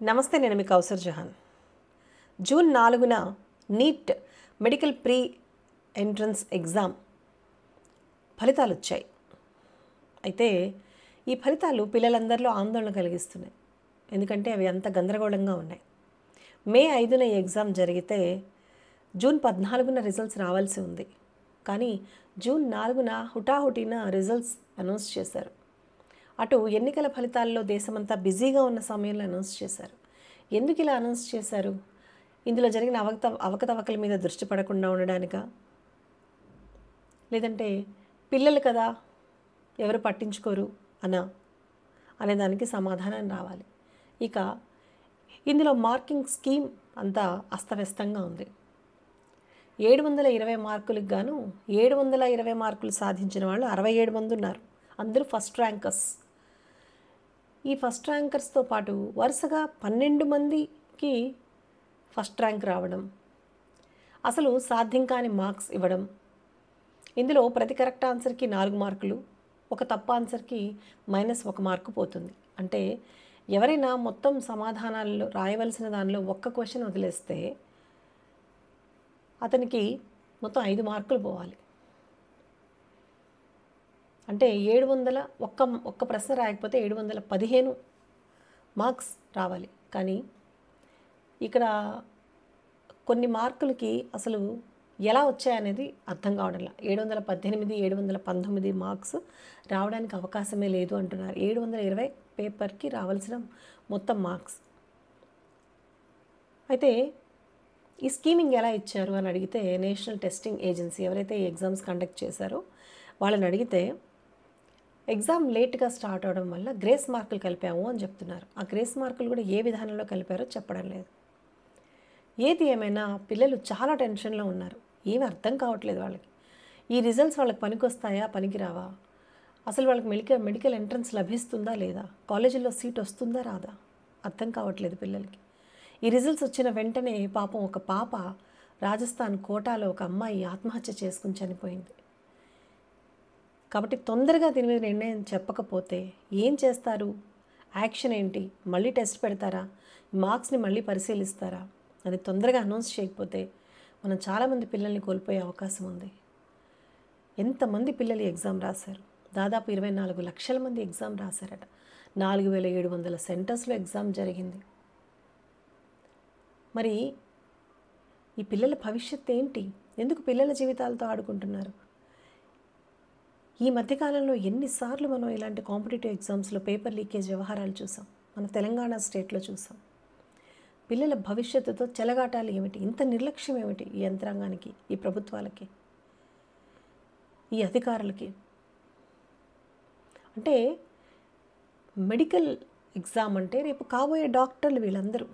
నమస్తే, నేను మీ కౌసర్ జహాన్. జూన్ 4న NEET medical pre entrance exam ఫలితాలు వచ్చాయి. అయితే ఈ ఫలితాలు పిల్లలందరిలో ఆందోళన కలిగిస్తున్నాయి. ఎందుకంటే అవి అంత గందరగోళంగా ఉన్నాయి. మే 5న ఈ ఎగ్జామ్ జరిగితే జూన్ 14న రిజల్ట్స్ రావాల్సి ఉంది. కానీ జూన్ 4న హుటాహుటిన రిజల్ట్స్ అనౌన్స్ చేశారు. అటు ఎన్నికల ఫలితాల్లో దేశమంతా బిజీగా ఉన్న సమయంలో అనౌన్స్ చేశారు. ఎందుకు ఇలా అనౌన్స్ చేశారు? ఇందులో జరిగిన అవకతవకల మీద దృష్టి పడకుండా ఉండడానికా, లేదంటే పిల్లలు కదా ఎవరు పట్టించుకోరు అనేదానికి సమాధానం రావాలి. ఇక ఇందులో మార్కింగ్ స్కీమ్ అంతా అస్తవ్యస్తంగా ఉంది. 720 మార్కులకు గాను 720 మార్కులు సాధించిన వాళ్ళు 67 మంది ఉన్నారు. అందరూ ఫస్ట్ ర్యాంకర్స్. ఈ ఫస్ట్ ర్యాంకర్స్తో పాటు వరుసగా 12 మందికి ఫస్ట్ ర్యాంక్ రావడం, అసలు సాధ్యం కాని మార్క్స్ ఇవ్వడం. ఇందులో ప్రతి కరెక్ట్ ఆన్సర్కి 4 మార్కులు, ఒక తప్పు ఆన్సర్కి -1 మార్కు పోతుంది. అంటే ఎవరైనా మొత్తం సమాధానాల్లో రాయవలసిన దానిలో ఒక్క క్వశ్చన్ వదిలేస్తే అతనికి మొత్తం 5 మార్కులు పోవాలి. అంటే 700 ఒక్క ప్రశ్న రాయకపోతే 715 మార్క్స్ రావాలి. కానీ ఇక్కడ కొన్ని మార్కులకి అసలు ఎలా వచ్చాయనేది అర్థం కావడంలా. 718, 719 మార్క్స్ రావడానికి అవకాశమే లేదు అంటున్నారు. 720 పేపర్కి రావాల్సిన మొత్తం మార్క్స్. అయితే ఈ స్కీమింగ్ ఎలా ఇచ్చారు అని అడిగితే, నేషనల్ టెస్టింగ్ ఏజెన్సీ ఎవరైతే ఈ ఎగ్జామ్స్ కండక్ట్ చేశారో వాళ్ళని అడిగితే, ఎగ్జామ్ లేట్గా స్టార్ట్ అవడం వల్ల గ్రేస్ మార్కులు కలిపాము అని చెప్తున్నారు. ఆ గ్రేస్ మార్కులు కూడా ఏ విధానంలో కలిపారో చెప్పడం లేదు. ఏది ఏమైనా పిల్లలు చాలా టెన్షన్లో ఉన్నారు. ఏమీ అర్థం కావట్లేదు వాళ్ళకి. ఈ రిజల్ట్స్ వాళ్ళకి పనికొస్తాయా, పనికిరావా, అసలు వాళ్ళకి మెడికల్ ఎంట్రన్స్ లభిస్తుందా లేదా, కాలేజీలో సీట్ వస్తుందా రాదా, అర్థం కావట్లేదు పిల్లలకి. ఈ రిజల్ట్స్ వచ్చిన వెంటనే పాపం ఒక పాప రాజస్థాన్ కోటాలో ఒక అమ్మాయి ఆత్మహత్య చేసుకుని చనిపోయింది. కాబట్టి తొందరగా దీని మీద నిర్ణయం చెప్పకపోతే ఏం చేస్తారు? యాక్షన్ ఏంటి? మళ్ళీ టెస్ట్ పెడతారా? మార్క్స్ని మళ్ళీ పరిశీలిస్తారా? అది తొందరగా అనౌన్స్ చేయకపోతే మనం చాలామంది పిల్లల్ని కోల్పోయే అవకాశం ఉంది. ఎంతమంది పిల్లలు ఎగ్జామ్ రాశారు? దాదాపు 24 లక్షల మంది ఎగ్జామ్ రాశారట. 4700 సెంటర్స్లో ఎగ్జామ్ జరిగింది. మరి ఈ పిల్లల భవిష్యత్తు ఏంటి? ఎందుకు పిల్లల జీవితాలతో ఆడుకుంటున్నారు? ఈ మధ్యకాలంలో ఎన్నిసార్లు మనం ఇలాంటి కాంపిటేటివ్ ఎగ్జామ్స్లో పేపర్ లీకేజ్ వ్యవహారాలు చూసాం. మన తెలంగాణ స్టేట్లో చూసాం. పిల్లల భవిష్యత్తుతో చెలగాటాలు ఏమిటి? ఇంత నిర్లక్ష్యం ఏమిటి ఈ యంత్రాంగానికి, ఈ ప్రభుత్వాలకి, ఈ అధికారులకి? అంటే మెడికల్ ఎగ్జామ్ అంటే రేపు కాబోయే డాక్టర్లు వీళ్ళందరూ.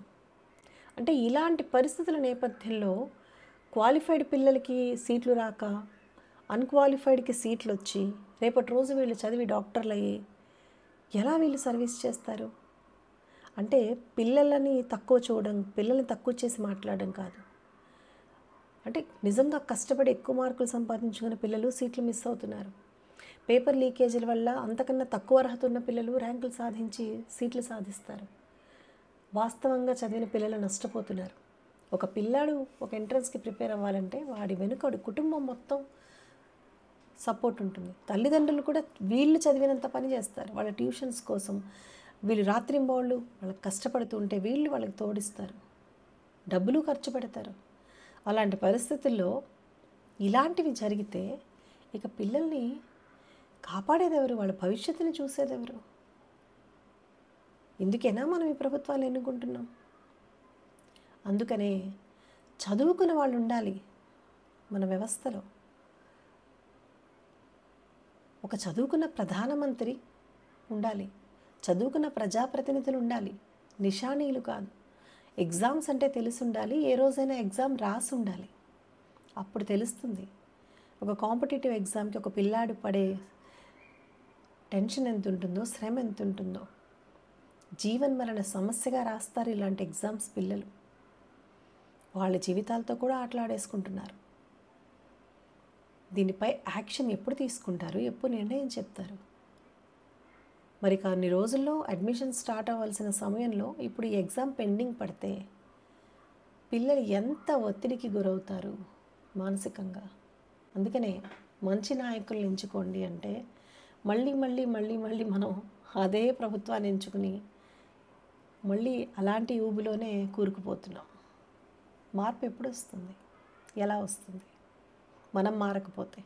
అంటే ఇలాంటి పరిస్థితుల నేపథ్యంలో క్వాలిఫైడ్ పిల్లలకి సీట్లు రాక, అన్క్వాలిఫైడ్కి సీట్లు వచ్చి రేపటి రోజు వీళ్ళు చదివి డాక్టర్లు అయ్యి ఎలా వీళ్ళు సర్వీస్ చేస్తారు? అంటే పిల్లలని తక్కువ చూడడం, పిల్లల్ని తక్కువ చేసి మాట్లాడడం కాదు. అంటే నిజంగా కష్టపడి ఎక్కువ మార్కులు సంపాదించుకున్న పిల్లలు సీట్లు మిస్ అవుతున్నారు. పేపర్ లీకేజీల వల్ల అంతకన్నా తక్కువ అర్హత ఉన్న పిల్లలు ర్యాంకులు సాధించి సీట్లు సాధిస్తారు. వాస్తవంగా చదివిన పిల్లలు నష్టపోతున్నారు. ఒక పిల్లాడు ఒక ఎంట్రన్స్కి ప్రిపేర్ అవ్వాలంటే వాడి వెనుక కుటుంబం మొత్తం సపోర్ట్ ఉంటుంది. తల్లిదండ్రులు కూడా వీళ్ళు చదివినంత పని చేస్తారు. వాళ్ళ ట్యూషన్స్ కోసం వీళ్ళు రాత్రింబవళ్ళు వాళ్ళకి కష్టపడుతూ ఉంటే వీళ్ళు వాళ్ళకి తోడిస్తారు, డబ్బులు ఖర్చు పెడతారు. అలాంటి పరిస్థితుల్లో ఇలాంటివి జరిగితే ఇక పిల్లల్ని కాపాడేది ఎవరు? వాళ్ళ భవిష్యత్తుని చూసేది ఎవరు? ఇందుకేనా మనం ఈ ప్రభుత్వాలు ఎన్నుకుంటున్నాం? అందుకనే చదువుకున్న వాళ్ళు ఉండాలి మన వ్యవస్థలో. ఒక చదువుకున్న ప్రధానమంత్రి ఉండాలి, చదువుకున్న ప్రజాప్రతినిధులు ఉండాలి, నిషానీలు కాదు. ఎగ్జామ్స్ అంటే తెలిసి ఉండాలి, ఏ రోజైనా ఎగ్జామ్ రాసి ఉండాలి. అప్పుడు తెలుస్తుంది ఒక కాంపిటేటివ్ ఎగ్జామ్కి ఒక పిల్లాడు పడే టెన్షన్ ఎంత ఉంటుందో, శ్రమ ఎంత ఉంటుందో. జీవన్మరణ సమస్యగా రాస్తారు ఇలాంటి ఎగ్జామ్స్ పిల్లలు. వాళ్ళ జీవితాలతో కూడా ఆటలాడేసుకుంటున్నారు. దీనిపై యాక్షన్ ఎప్పుడు తీసుకుంటారు? ఎప్పుడు నిర్ణయం చెప్తారు? మరి కొన్ని రోజుల్లో అడ్మిషన్ స్టార్ట్ అవ్వాల్సిన సమయంలో ఇప్పుడు ఈ ఎగ్జామ్ పెండింగ్ పడితే పిల్లలు ఎంత ఒత్తిడికి గురవుతారు మానసికంగా. అందుకనే మంచి నాయకుల్ని ఎంచుకోండి అంటే మళ్ళీ మళ్ళీ మళ్ళీ మళ్ళీ మనం అదే ప్రభుత్వాన్ని ఎంచుకుని మళ్ళీ అలాంటి ఊబిలోనే కూరుకుపోతున్నాం. మార్పు ఎప్పుడు వస్తుంది? ఎలా వస్తుంది? మనం మారకపోతే.